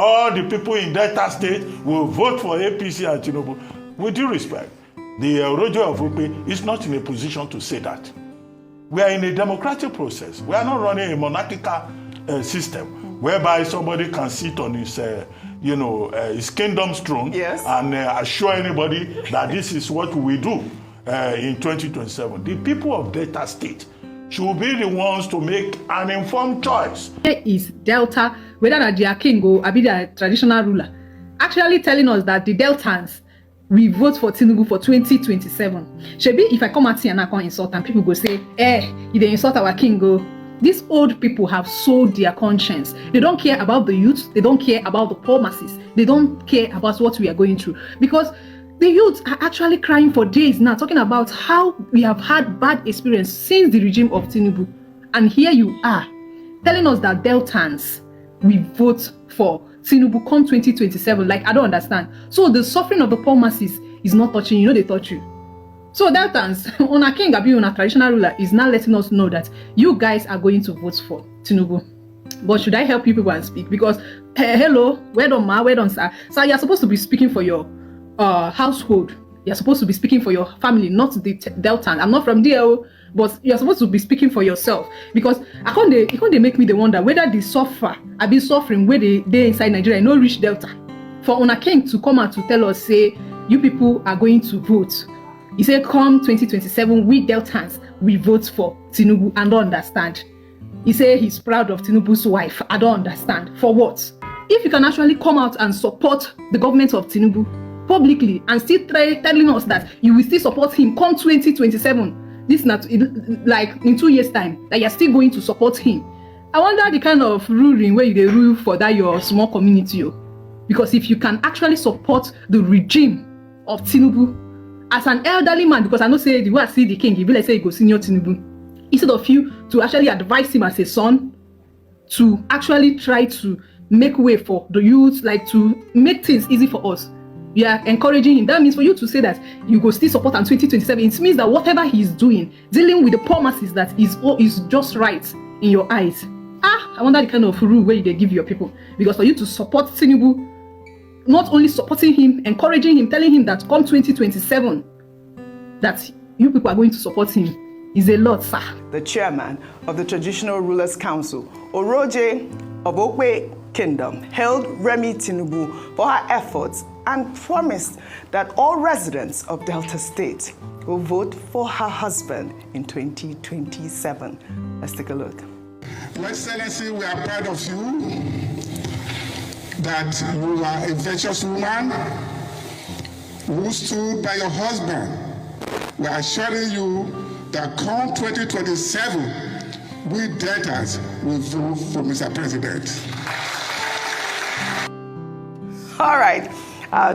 all the people in Delta State will vote for APC and Tinubu. With due respect, the Rojo of Rufai is not in a position to say that. We are in a democratic process. We are not running a monarchical system whereby somebody can sit on his, his kingdom's throne and assure anybody that this is what we do in 2027. The people of Delta State should be the ones to make an informed choice. Here is Delta, whether that they are king or be the traditional ruler, actually telling us that the Deltans we vote for Tinubu for 2027. Shebi, if I come out here and I can insult and people go say, if they insult our king, go. These old people have sold their conscience. They don't care about the youth. They don't care about the poor masses. They don't care about what we are going through. Because the youth are actually crying for days now, talking about how we have had bad experience since the regime of Tinubu. And here you are, telling us that Deltans, we vote for Tinubu come 2027. Like, I don't understand. So the suffering of the poor masses is not touching you. They touch you. So Deltans, on a king, on a traditional ruler, is now letting us know that you guys are going to vote for Tinubu. But should I help you people and speak? Because, hello, well done, ma, well done, sir. So you're supposed to be speaking for your household. You're supposed to be speaking for your family, not the Deltan. I'm not from there, but you're supposed to be speaking for yourself. Because I can't make me the wonder whether the suffer, I've been suffering where they inside Nigeria, no reach Delta. For on a king to come out to tell us, say, you people are going to vote. He said, come 2027, we Deltans, we vote for Tinubu. I don't understand. He said he's proud of Tinubu's wife. I don't understand. For what? If you can actually come out and support the government of Tinubu publicly and still telling us that you will still support him come 2027, this is not like in 2 years' time, that you're still going to support him. I wonder the kind of ruling where you rule for that your small community. Because if you can actually support the regime of Tinubu, as an elderly man, because I know say the way I see the king, he be like say he go senior Tinubu, instead of you to actually advise him as a son to actually try to make way for the youth, like to make things easy for us. We are encouraging him. That means for you to say that you go still support in 2027, it means that whatever he's doing, dealing with the poor masses, that is just right in your eyes. I wonder the kind of rule where they give your people. Because for you to support Tinubu, not only supporting him, encouraging him, telling him that come 2027, that you people are going to support him, is a lot, sir. The chairman of the Traditional Rulers Council, Oroje of Okwe Kingdom, hailed Remi Tinubu for her efforts and promised that all residents of Delta State will vote for her husband in 2027. Let's take a look. Your Excellency, we are proud of you, that you are a virtuous woman who stood by your husband. We are assuring you that come 2027, we Deltans will vote for Mr. President. All right.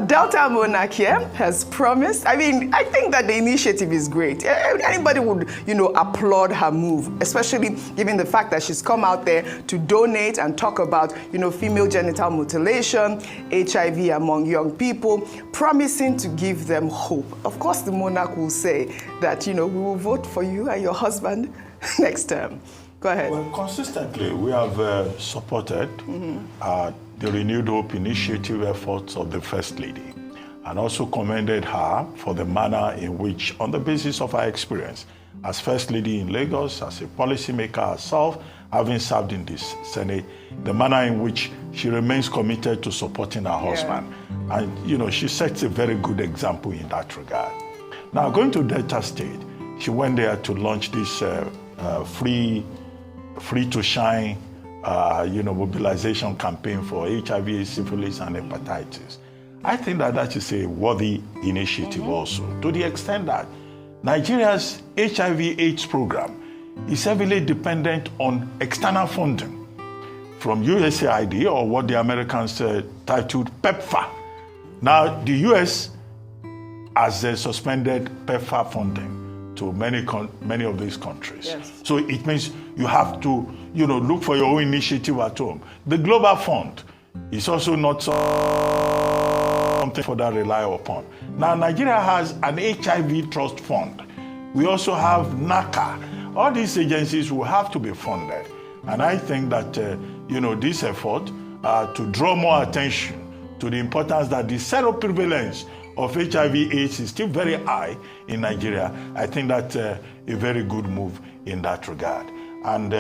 Delta Monarch here has promised. I mean, I think that the initiative is great. Anybody would, applaud her move, especially given the fact that she's come out there to donate and talk about, female genital mutilation, HIV among young people, promising to give them hope. Of course, the monarch will say that, we will vote for you and your husband next term. Go ahead. Well, consistently, we have supported the Renewed Hope initiative efforts of the First Lady, and also commended her for the manner in which, on the basis of her experience as First Lady in Lagos, as a policymaker herself, having served in this Senate, the manner in which she remains committed to supporting her husband. And, she sets a very good example in that regard. Now, going to Delta State, she went there to launch this free to shine mobilization campaign for HIV, syphilis, and hepatitis. I think that is a worthy initiative also, to the extent that Nigeria's HIV/AIDS program is heavily dependent on external funding from USAID, or what the Americans titled PEPFAR. Now, the US has suspended PEPFAR funding to many of these countries. Yes. So it means you have to, look for your own initiative at home. The Global Fund is also not something for that rely upon. Now, Nigeria has an HIV trust fund. We also have NACA. All these agencies will have to be funded. And I think that, this effort to draw more attention to the importance that the seroprevalence of HIV/AIDS is still very high in Nigeria. I think that's a very good move in that regard. And,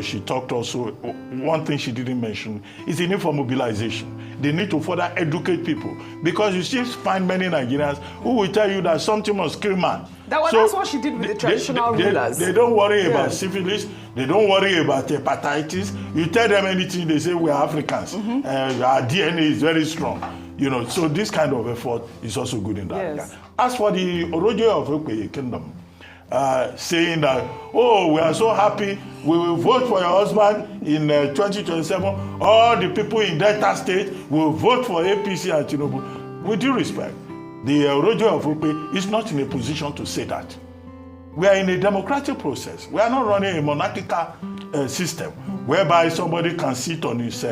she talked also, one thing she didn't mention is the need for mobilization. They need to further educate people, because you still find many Nigerians who will tell you that something must kill man. That's what she did with the traditional rulers. They don't worry about syphilis. They don't worry about hepatitis. You tell them anything, they say we are Africans. Our DNA is very strong. So this kind of effort is also good in that regard. As for the Orojo of Okpeye Kingdom, saying that, we are so happy, we will vote for your husband in 2027. All the people in Delta State will vote for APC and Tinubu. With due respect, the Orojo of Okpeye is not in a position to say that. We are in a democratic process. We are not running a monarchical system whereby somebody can sit on his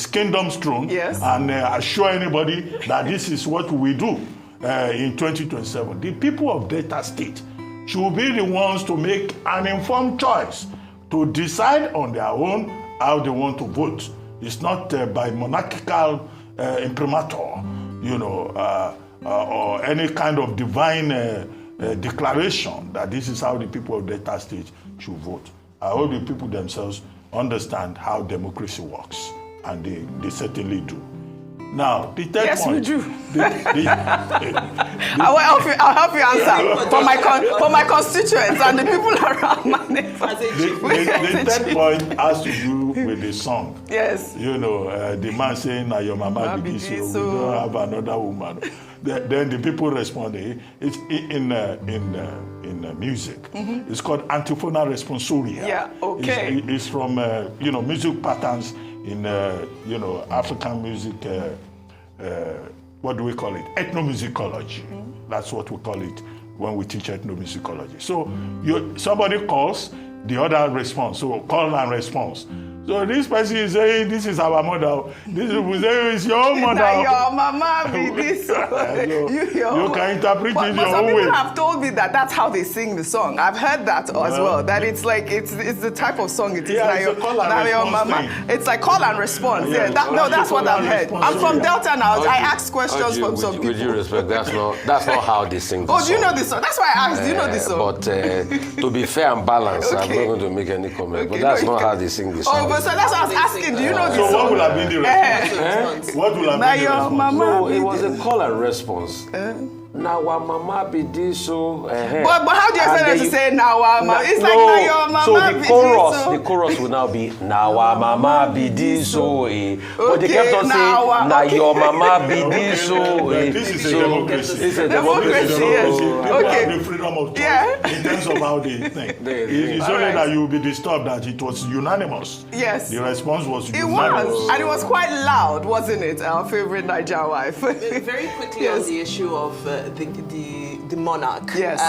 kingdom's throne and assure anybody that this is what we do in 2027. The people of Delta State should be the ones to make an informed choice to decide on their own how they want to vote. It's not by monarchical imprimatur, or any kind of divine declaration that this is how the people of Delta State should vote. I hope the people themselves understand how democracy works, and they certainly do. Now, the third point. Yes, we do. I'll help you answer for my constituents and the people around my neighbors. The third point has to do with the song. Yes. The man saying, "Na your mama be this, we don't have another woman." Then the people respond. It's in music. It's called antiphonal responsoria. Yeah. Okay. It's from music patterns in African music. What do we call it? Ethnomusicology. That's what we call it when we teach ethnomusicology. So somebody calls, the other responds. So call and response. So this person is saying, "This is our mother." This is saying, "It's your mother." Now your mama be this. You can interpret it your some own people way. have told me that that's how they sing the song. I've heard that as well. That it's like it's the type of song it is. Yeah, now it's a call and your response mama. thing. It's like call and response. Yeah, That's what I've heard. I'm from Delta now. I ask questions from some people. With due respect, that's not how they sing the song. Oh, do you know this song? That's why I asked. Do you know this song? But to be fair and balanced, I'm not going to make any comment. But that's not how they sing the song. Oh, but so that's what I was asking. Do you know this So song? what would have been the response? What would have been the your response? mama. No, it was a call and response. Now our mama be this so. But how do you expect them to say now mama? It's like now your mama so be the this. chorus will now be now our mama be this so. But they kept on saying now your mama be this so. This is a democracy. It's a Democracy, yes. People Okay. have the freedom of choice in terms of how they think. It's only that you will be disturbed that it was unanimous. Yes. The response was It unanimous. was, and it was quite loud, wasn't it? Our favorite Niger wife. Very quickly on the issue of the monarch. Yes.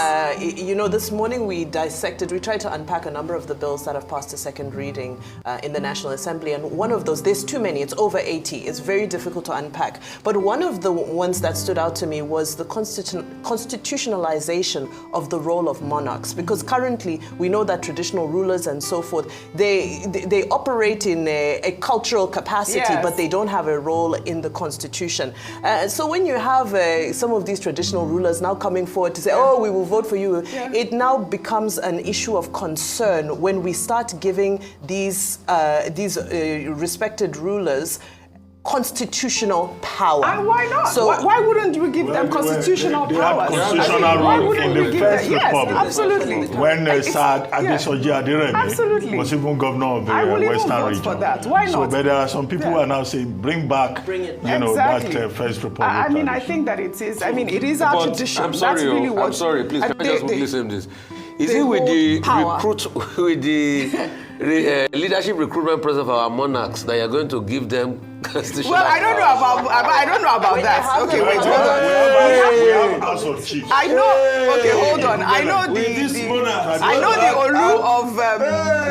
This morning we tried to unpack a number of the bills that have passed a second reading in the National Assembly, and one of those, there's too many, it's over 80, it's very difficult to unpack. But one of the ones that stood out to me was the constitutionalization of the role of monarchs, because currently we know that traditional rulers and so forth, they operate in a cultural capacity, but they don't have a role in the constitution. So when you have some of these traditional rulers now coming forward to say, "Oh, we will vote for you," it now becomes an issue of concern when we start giving these respected rulers constitutional power. And why not? So why wouldn't we give them constitutional they powers? had constitutional rule in the First Yes, Republic. absolutely. When Sir Adesoji Absolutely. Aderemi was even governor of the I will even Western vote region. for that. Why So, not? but there are some people who are now saying, bring back, Exactly. that First Republic. I mean, I tradition. think that it is. I mean, it is our But tradition. I'm sorry, That's really what. I'm sorry, please, can I just quickly say this? Is they it with hold the power. leadership recruitment process of our monarchs that you're going to give them Well, I don't know about that. Okay, wait, hold on. We have House of Chiefs. I know. Okay, hold on. I know the Olu of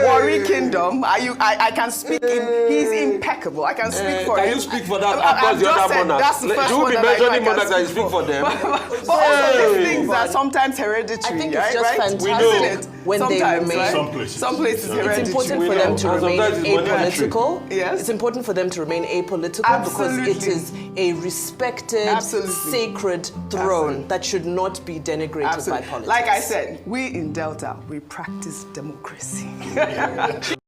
Warri Kingdom. I can speak in. He's impeccable. I can speak for him. Can you speak for that? Across the other monarchs. That's the first you will one be that mentioning I monarchs and you speak for them. But also these things are sometimes hereditary. I think it's just fantastic when they sometimes, remain. Right? Some places hereditary. It's important for them to remain apolitical. Yes. It's important for them to remain apolitical because it is a respected, sacred throne that should not be denigrated by politics. Like I said, we in Delta, we practice democracy.